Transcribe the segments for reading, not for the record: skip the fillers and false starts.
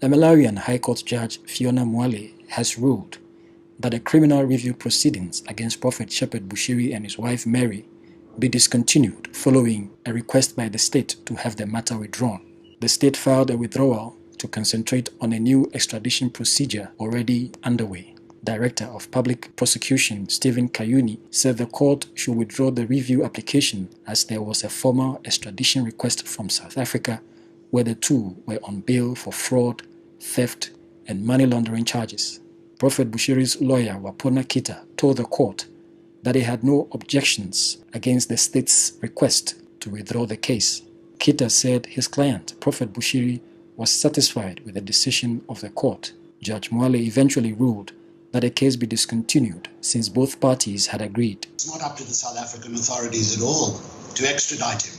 The Malawian High Court Judge Fiona Mwale has ruled that the criminal review proceedings against Prophet Shepherd Bushiri and his wife Mary be discontinued following a request by the state to have the matter withdrawn. The state filed a withdrawal to concentrate on a new extradition procedure already underway. Director of Public Prosecution Stephen Kayuni said the court should withdraw the review application as there was a formal extradition request from South Africa where the two were on bail for fraud, theft, and money laundering charges. Prophet Bushiri's lawyer Wapona Kita told the court that he had no objections against the state's request to withdraw the case. Kita said his client, Prophet Bushiri, was satisfied with the decision of the court. Judge Mwale eventually ruled that the case be discontinued since both parties had agreed. It's not up to the South African authorities at all to extradite him.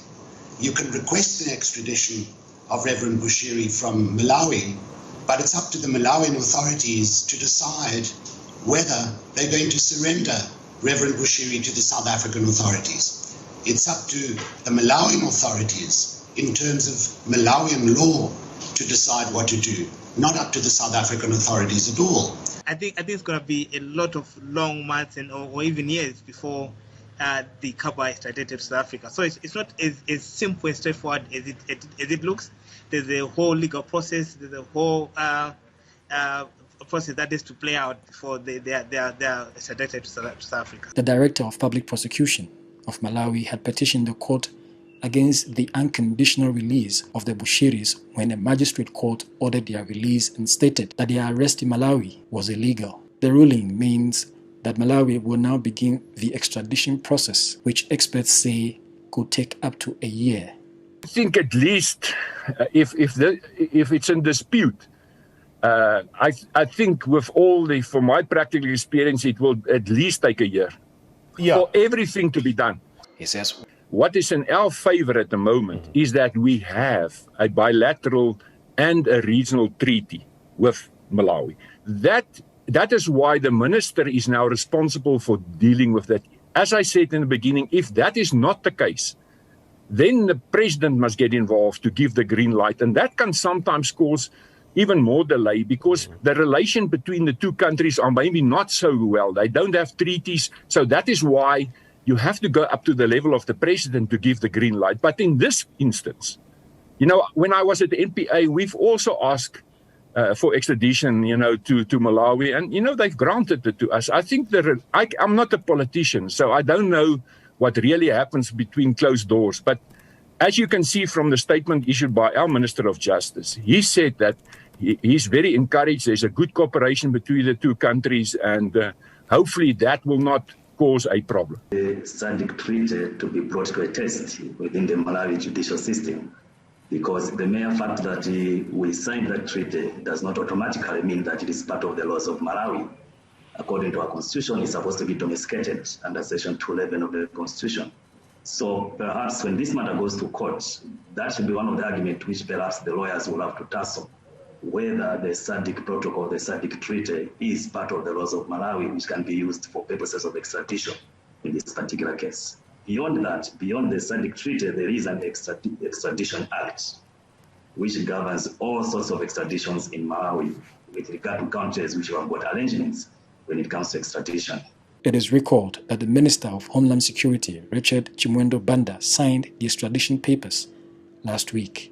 You can request the extradition of Reverend Bushiri from Malawi, but it's up to the Malawian authorities to decide whether they're going to surrender Reverend Bushiri to the South African authorities. It's up to the Malawian authorities in terms of Malawian law to decide what to do, not up to the South African authorities at all. I think it's going to be a lot of long months or even years before the couple are extradited to South Africa. So it's not as simple and straightforward as it looks. There's a whole legal process. There's a whole process that is to play out before they are extradited to South Africa. The Director of Public Prosecution of Malawi had petitioned the court against the unconditional release of the Bushiris when a magistrate court ordered their release and stated that their arrest in Malawi was illegal. The ruling means that Malawi will now begin the extradition process, which experts say could take up to a year. I think at least if it's in dispute, I think with from my practical experience, it will at least take a year for everything to be done. He says, what is in our favor at the moment is that we have a bilateral and a regional treaty with Malawi. That is why the minister is now responsible for dealing with that. As I said in the beginning, if that is not the case, then the president must get involved to give the green light. And that can sometimes cause even more delay because the relation between the two countries are maybe not so well. They don't have treaties. So that is why you have to go up to the level of the president to give the green light. But in this instance, when I was at the NPA, we've also asked for extradition, to Malawi. And, they've granted it to us. I think I'm not a politician, so I don't know what really happens between closed doors. But as you can see from the statement issued by our Minister of Justice, he said that he's very encouraged. There's a good cooperation between the two countries, and hopefully that will not cause a problem. The SADC treaty to be brought to a test within the Malawi judicial system, because the mere fact that we signed that treaty does not automatically mean that it is part of the laws of Malawi. According to our constitution, it's supposed to be domesticated under section 211 of the constitution. So perhaps when this matter goes to court, that should be one of the arguments which perhaps the lawyers will have to tussle, whether the SADC protocol, the SADC treaty is part of the laws of Malawi, which can be used for purposes of extradition in this particular case. Beyond that, beyond the SADC treaty, there is an extradition act, which governs all sorts of extraditions in Malawi with regard to countries which have got arrangements when it comes to extradition. It is recalled that the Minister of Homeland Security, Richard Chimwendo Banda, signed the extradition papers last week.